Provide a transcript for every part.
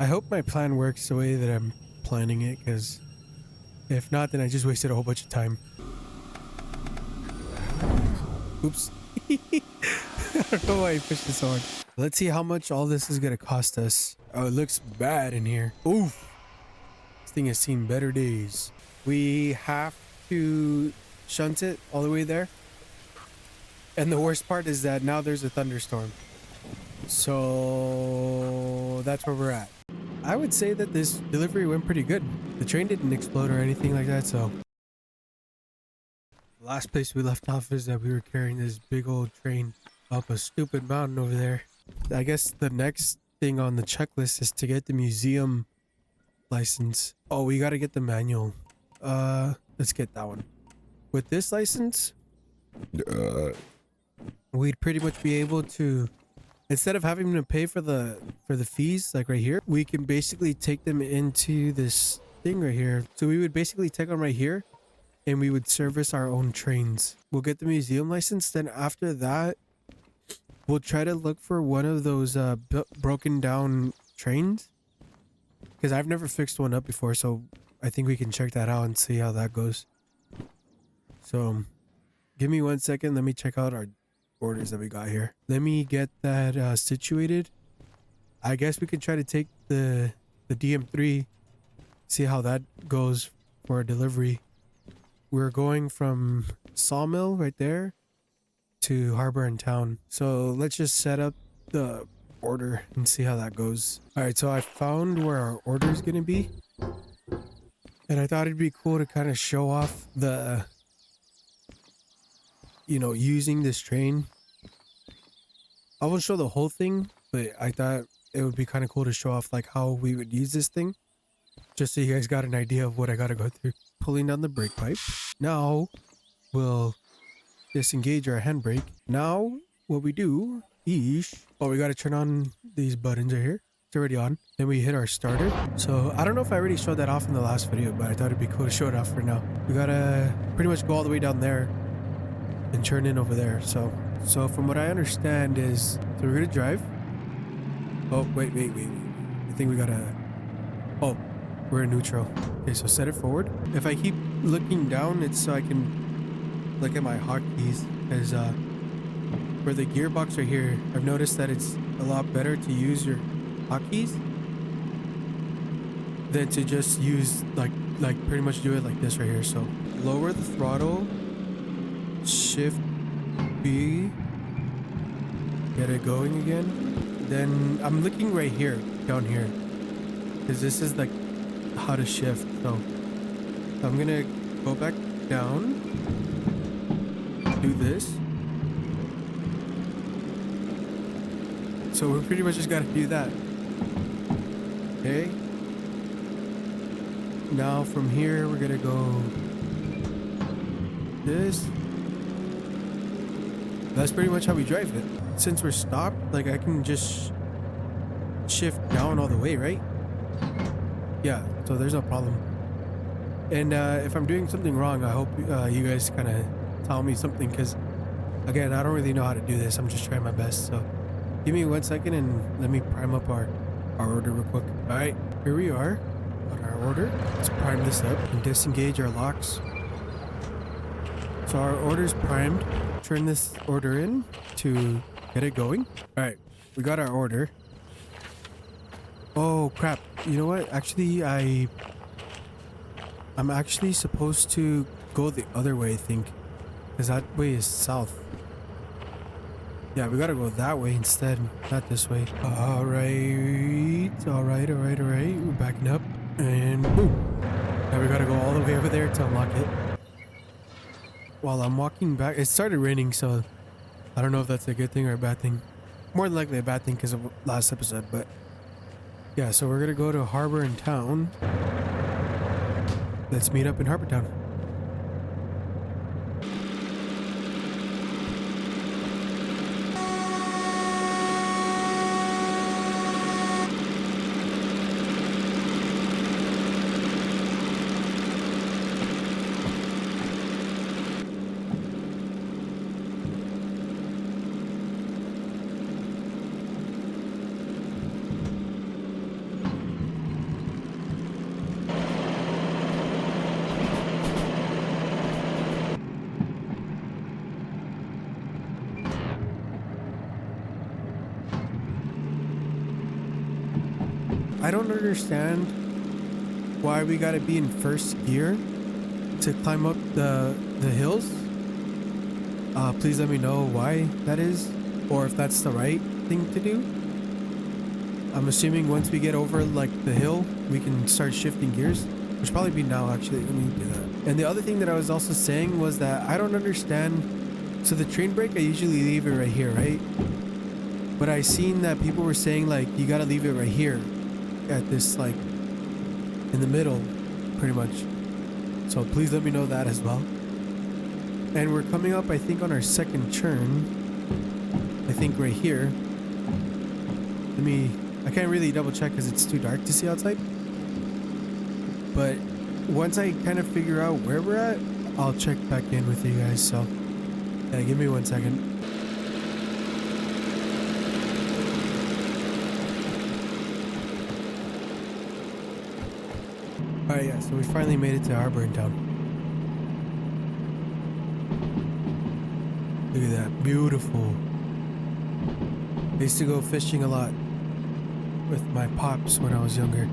I hope my plan works the way that I'm planning it, because if not, then I just wasted a whole bunch of time. Oops. I don't know why I pushed this on. Let's see how much all this is gonna cost us. Oh, it looks bad in here. Oof. This thing has seen better days. We have to shunt it all the way there. And the worst part is that now there's a thunderstorm. So that's where we're at. I would say that this delivery went pretty good. The train didn't explode or anything like that, so. The last place we left off is that we were carrying this big old train up a stupid mountain over there. I guess the next thing on the checklist is to get the museum license. Oh, we gotta get the manual. Let's get that one. With this license, we'd pretty much be able to, instead of having to pay for the fees like right here, we can basically take them into this thing right here. So we would basically take them right here and we would service our own trains. We'll get the museum license. Then after that, we'll try to look for one of those broken down trains, because I've never fixed one up before. So I think we can check that out and see how that goes. So give me 1 second. Let me check out our orders that we got here. Let me get that situated. I guess we could try to take the DM3, see how that goes for a delivery. We're going from Sawmill right there to Harbor and Town. So let's just set up the order and see how that goes. All right, so I found where our order is going to be. And I thought it'd be cool to kind of show off the, you know, using this train. I won't show the whole thing, but I thought it would be kind of cool to show off like how we would use this thing, just so you guys got an idea of what I gotta go through. Pulling down the brake pipe. Now we'll disengage our handbrake. Now what we do is, oh, we gotta turn on these buttons right here. It's already on. Then we hit our starter. So I don't know if I already showed that off in the last video, but I thought it'd be cool to show it off for now. We gotta pretty much go all the way down there and turn in over there. So from what I understand is, so we're gonna drive. Oh, wait. I think we gotta, oh, we're in neutral. Okay, so set it forward. If I keep looking down, it's so I can look at my hotkeys, because for the gearbox right here, I've noticed that it's a lot better to use your hotkeys than to just use like pretty much do it like this right here. So lower the throttle, shift B, get it going again. Then I'm looking right here, down here, because this is like how to shift. So I'm gonna go back down, do this. So we pretty much just gotta do that. Okay. Now from here we're gonna go this. That's pretty much how we drive it. Since we're stopped, like I can just shift down all the way, right? Yeah, so there's no problem. And if I'm doing something wrong, I hope you guys kind of tell me something, because again, I don't really know how to do this. I'm just trying my best. So give me 1 second and let me prime up our order real quick. All right, here we are on our order. Let's prime this up and disengage our locks. So our order's primed. Turn this order in to get it going. All right, we got our order. Oh crap, you know what? Actually, I'm actually supposed to go the other way, I think, because that way is south. Yeah, we gotta go that way instead, not this way. All right. We're backing up and boom. Now we gotta go all the way over there to unlock it. While I'm walking back, it started raining, so I don't know if that's a good thing or a bad thing. More than likely a bad thing because of last episode, but yeah, so we're gonna go to Harbor and Town. Let's meet up in Harbor Town. I don't understand why we gotta be in first gear to climb up the hills. Please let me know why that is, or if that's the right thing to do. I'm assuming once we get over like the hill, we can start shifting gears. Which should probably be now actually. Let me do that. And the other thing that I was also saying was that I don't understand. So the train brake, I usually leave it right here, right? But I seen that people were saying like you gotta leave it right here, at this like in the middle, pretty much. So please let me know that as well. And we're coming up, I think, on our second turn. I think right here. I can't really double check because it's too dark to see outside. But once I kind of figure out where we're at, I'll check back in with you guys. So yeah, give me 1 second. Alright, yeah, so we finally made it to Harbor in town. Look at that, beautiful. I used to go fishing a lot with my pops when I was younger.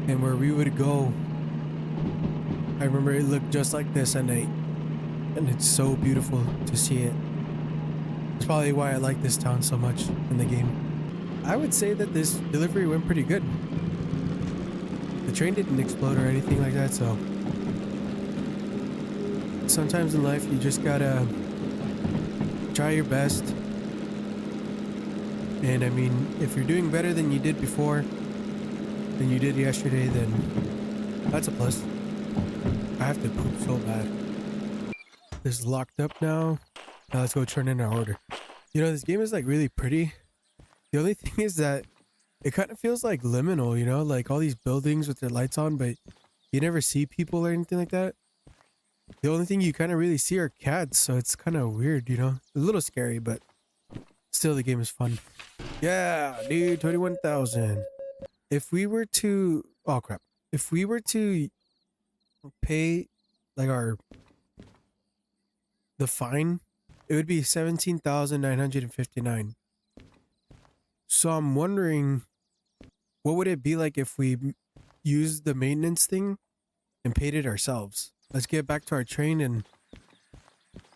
And where we would go, I remember it looked just like this at night. And it's so beautiful to see it. It's probably why I like this town so much in the game. I would say that this delivery went pretty good. The train didn't explode or anything like that, so sometimes in life you just gotta try your best. And I mean, if you're doing better than you did before, than you did yesterday, then that's a plus. I have to poop so bad. This is locked up now. Now let's go turn in our order. You know, this game is like really pretty. The only thing is that it kind of feels like liminal, you know, like all these buildings with their lights on, but you never see people or anything like that. The only thing you kind of really see are cats, so it's kind of weird, you know. A little scary, but still the game is fun. Yeah, dude, 21,000. If we were to, oh crap. If we were to pay like the fine, it would be 17,959. So I'm wondering, what would it be like if we used the maintenance thing and paid it ourselves? Let's get back to our train and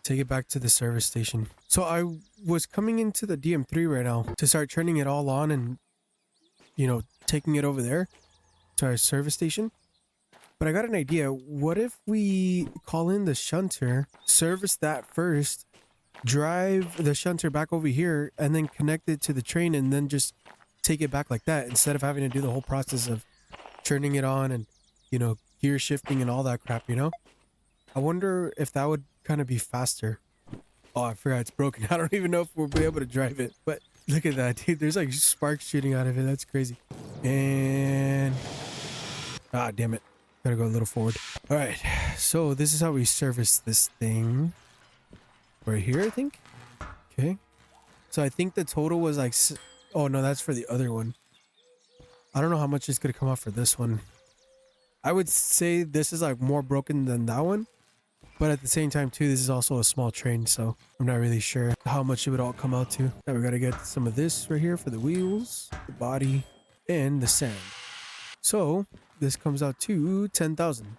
take it back to the service station. So I was coming into the DM3 right now to start turning it all on and, you know, taking it over there to our service station. But I got an idea. What if we call in the shunter, service that first, drive the shunter back over here, and then connect it to the train and then just take it back like that, instead of having to do the whole process of turning it on and, you know, gear shifting and all that crap, you know? I wonder if that would kind of be faster. Oh, I forgot it's broken. I don't even know if we'll be able to drive it. But look at that, dude. There's like sparks shooting out of it. That's crazy. And ah, damn it. Gotta go a little forward. All right. So this is how we service this thing. Right here, I think. Okay. So I think the total was like... Oh, no, that's for the other one. I don't know how much it's gonna come out for this one. I would say this is like more broken than that one. But at the same time, too, this is also a small train, so I'm not really sure how much it would all come out to. Now we gotta get some of this right here for the wheels, the body, and the sand. So this comes out to 10,000.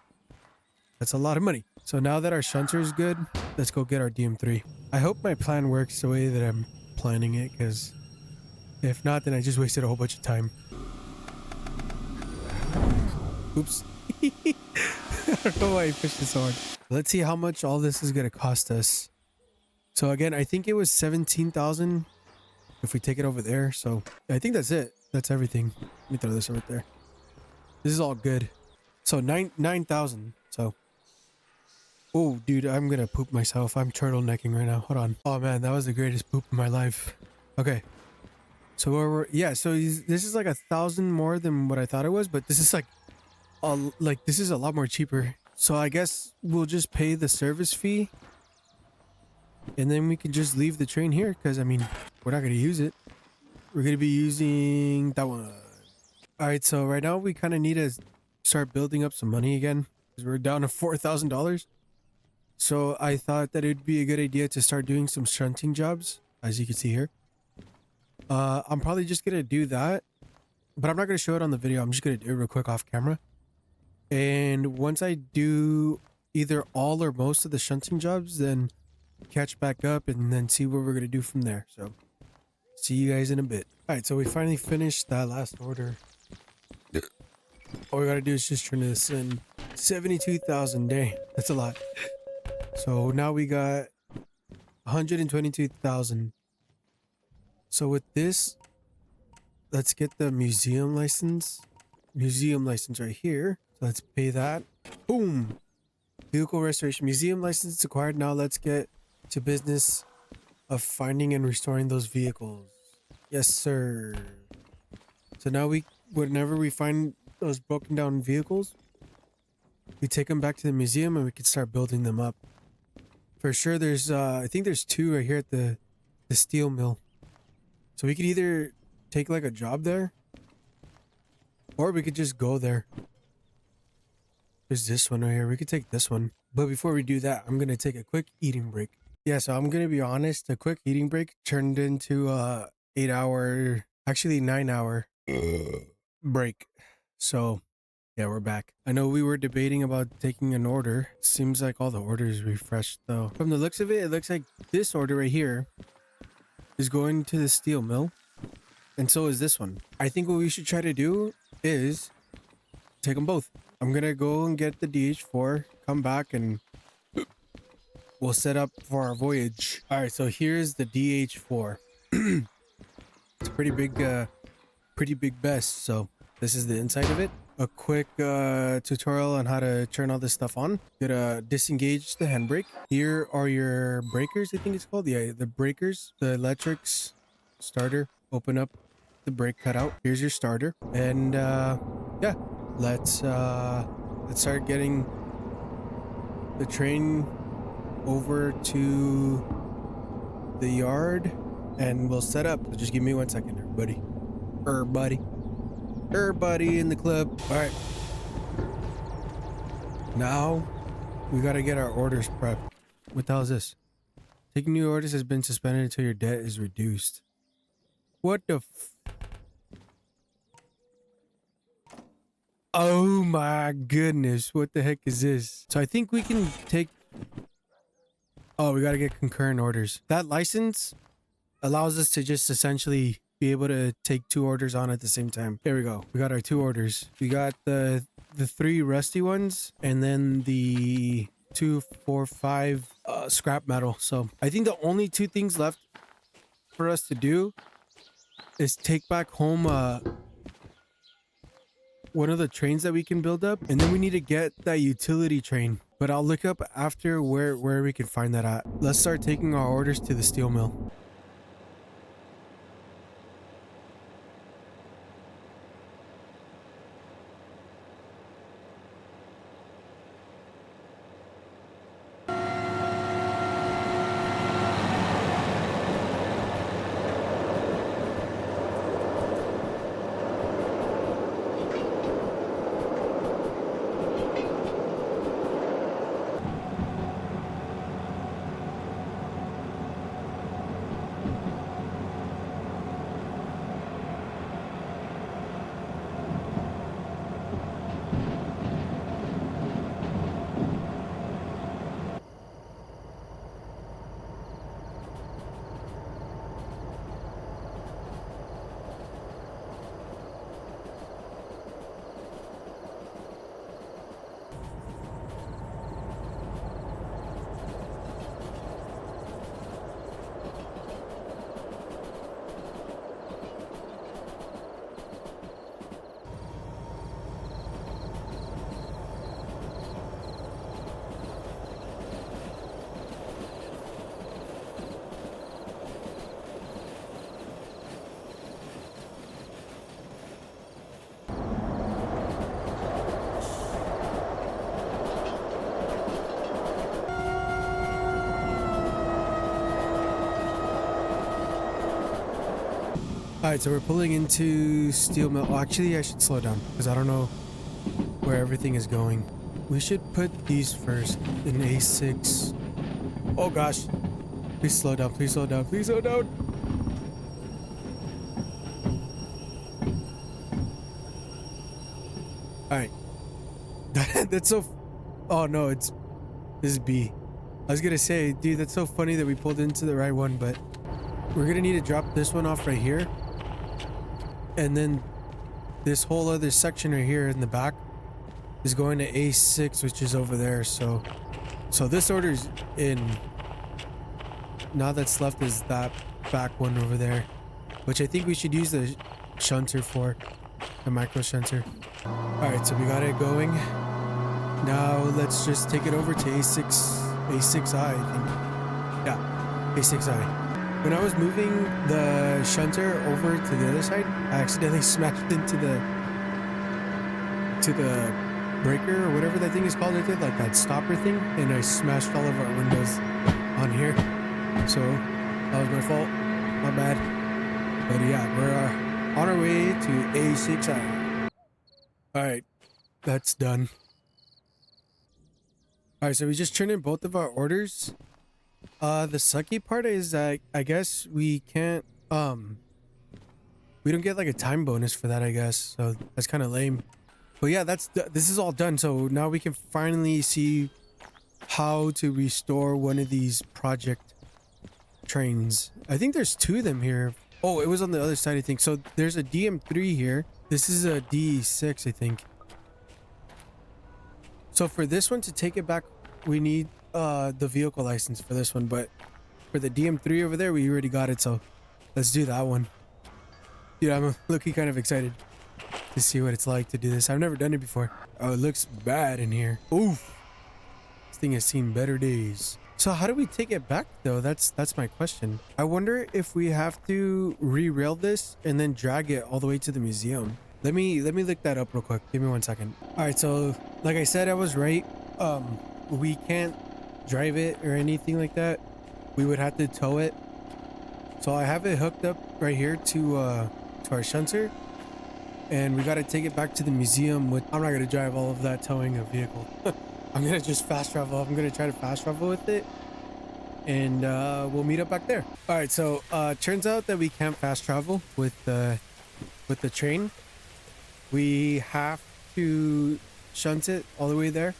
That's a lot of money. So now that our shunter is good, let's go get our DM3. I hope my plan works the way that I'm planning it, because if not, then I just wasted a whole bunch of time. Oops. I don't know why I pushed this hard. Let's see how much all this is going to cost us. So again, I think it was 17,000 if we take it over there. So I think that's it. That's everything. Let me throw this over there. This is all good. So 9,000. So, oh, dude, I'm going to poop myself. I'm turtlenecking right now. Hold on. Oh man, that was the greatest poop in my life. Okay. So yeah, so this is like 1,000 more than what I thought it was, but this is like this is a lot more cheaper. So I guess we'll just pay the service fee and then we can just leave the train here, because I mean, we're not going to use it. We're going to be using that one. All right, so right now we kind of need to start building up some money again, because we're down to $4,000. So I thought that it'd be a good idea to start doing some shunting jobs, as you can see here. I'm probably just going to do that but I'm not going to show it on the video. I'm just going to do it real quick off camera. And once I do either all or most of the shunting jobs, then catch back up and then see what we're going to do from there. So see you guys in a bit. All right, so we finally finished that last order. All we got to do is just turn this in. 72,000. Dang, that's a lot. So now we got 122,000. So with this, let's get the museum license. Museum license right here. So let's pay that. Boom. Vehicle restoration. Museum license acquired. Now let's get to business of finding and restoring those vehicles. Yes, sir. So now whenever we find those broken down vehicles, we take them back to the museum and we can start building them up. For sure, there's I think there's 2 right here at the steel mill. So we could either take like a job there, or we could just go there. There's this one right here. We could take this one. But before we do that, I'm gonna take a quick eating break. Yeah, so I'm gonna be honest, a quick eating break turned into a 8-hour, actually 9-hour break. So yeah, we're back. I know we were debating about taking an order. Seems like all the orders refreshed though. From the looks of it, it looks like this order right here is going to the steel mill. And so is this one. I think what we should try to do is take them both. I'm gonna go and get the DH4, come back, and we'll set up for our voyage. All right, so here's the DH4. It's a pretty big best. So this is the inside of it. A quick tutorial on how to turn all this stuff on. You gotta disengage the handbrake. Here are your breakers, I think it's called. Yeah, the breakers, the electrics, starter. Open up the brake cutout. Here's your starter. And yeah, let's start getting the train over to the yard and we'll set up. So just give me 1 second, everybody. Everybody in the club. All right. Now we got to get our orders prepped. What the hell is this? Taking new orders has been suspended until your debt is reduced. What the Oh my goodness. What the heck is this? So I think we can take... Oh, we got to get concurrent orders. That license allows us to just essentially be able to take 2 orders on at the same time. There we go. We got our 2 orders. We got the 3 rusty ones and then the 2, 4, 5 scrap metal. So I think the only 2 things left for us to do is take back home one of the trains that we can build up, and then we need to get that utility train. But I'll look up after where we can find that at. Let's start taking our orders to the steel mill. Alright, so we're pulling into steel mill. Oh, actually, I should slow down because I don't know where everything is going. We should put these first in A6. Oh gosh. Please slow down, please slow down, please slow down. All right. That's so. Oh no, this is B. I was gonna say, dude, that's so funny that we pulled into the right one, but we're gonna need to drop this one off right here, and then this whole other section right here in the back is going to A6, which is over there. So this order's in. Now that's left is that back one over there, which I think we should use the shunter for, the micro shunter. All right, so we got it going. Now let's just take it over to A6I, I think. Yeah, A6I. When I was moving the shunter over to the other side, I accidentally smashed into the breaker or whatever that thing is called. I did like that stopper thing, and I smashed all of our windows on here. So that was my fault. My bad. But yeah, we're on our way to A6I. All right, that's done. All right, so we just turned in both of our orders. The sucky part is that I guess we can't we don't get like a time bonus for that, I guess. So that's kind of lame. But yeah, this is all done. So now we can finally see how to restore one of these project trains. I think there's 2 of them here. Oh, it was on the other side, I think. So there's a DM3 here. This is a D6, I think. So for this one to take it back, we need the vehicle license for this one. But for the DM3 over there, we already got it. So let's do that one. Dude, I'm looking kind of excited to see what it's like to do this. I've never done it before. Oh, it looks bad in here. Oof. This thing has seen better days. So how do we take it back though? That's my question. I wonder if we have to re-rail this and then drag it all the way to the museum. Let me look that up real quick. Give me 1 second. All right, so like I said, I was right. We can't drive it or anything like that. We would have to tow it. So I have it hooked up right here to our shunter, and we got to take it back to the museum. I'm not gonna drive all of that towing a vehicle. I'm gonna just fast travel. I'm gonna try to fast travel with it, and we'll meet up back there. All right, so turns out that we can't fast travel with the train. We have to shunt it all the way there,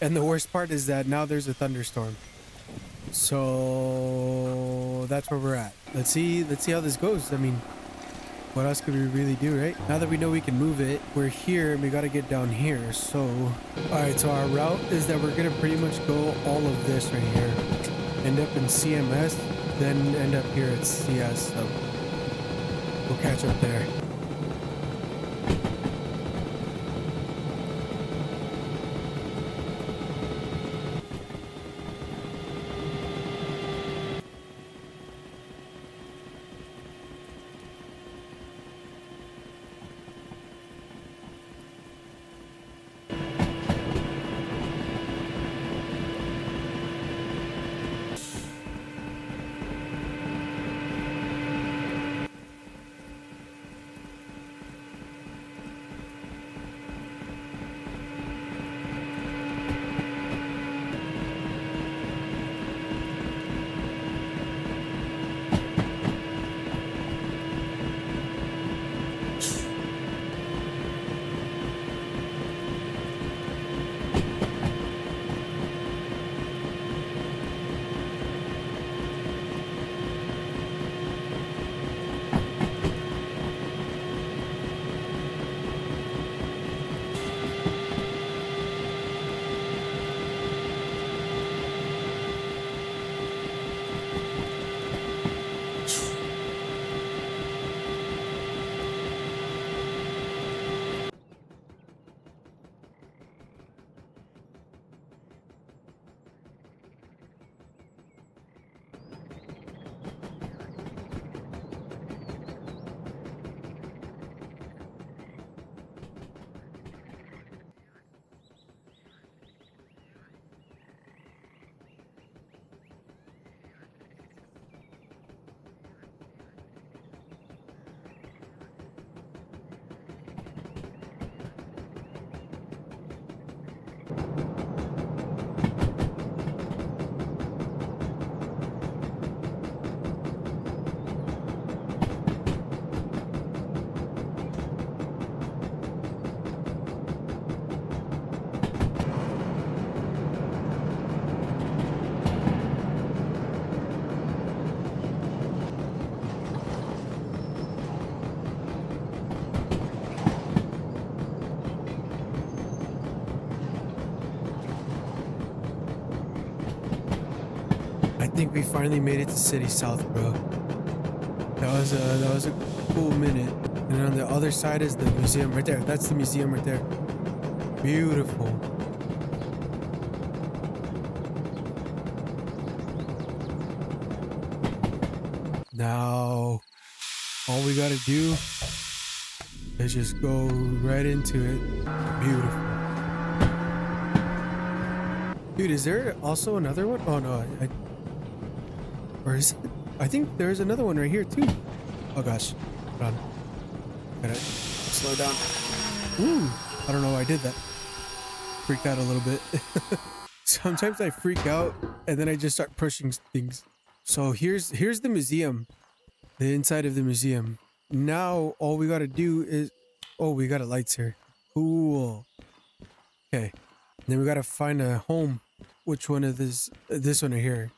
and the worst part is that now there's a thunderstorm. So that's where we're at. Let's see how this goes. I mean, what else could we really do, right? Now that we know we can move it, we're here and we got to get down here. So, all right, so our route is that we're going to pretty much go all of this right here, end up in CMS, then end up here at CS. So we'll catch up there. think we finally made it to City South, bro. That was a cool minute. And on the other side is the museum right there. That's the museum right there. Beautiful. Now, all we gotta do is just go right into it. Beautiful. Dude, is there also another one? Oh no, or is it? I think there's another one right here too. Oh gosh, hold on. Gotta slow down. Ooh, I don't know why I did that. Freaked out a little bit. Sometimes I freak out and then I just start pushing things. So here's the museum, the inside of the museum. Now all we gotta do is, oh, we got lights here. Cool. Okay. Then we gotta find a home. Which one of this one right here?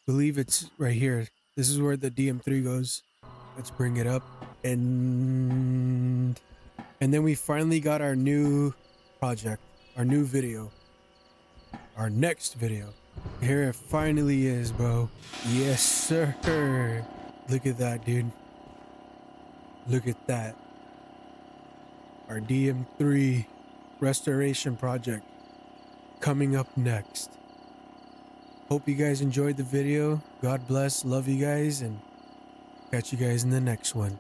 Believe it's right here. This is where the DM3 goes. Let's bring it up. And then we finally got our new project, our new video, our next video. Here it finally is, bro. Yes, sir. Look at that, dude. Look at that. Our DM3 restoration project coming up next. Hope you guys enjoyed the video. God bless. Love you guys. And catch you guys in the next one.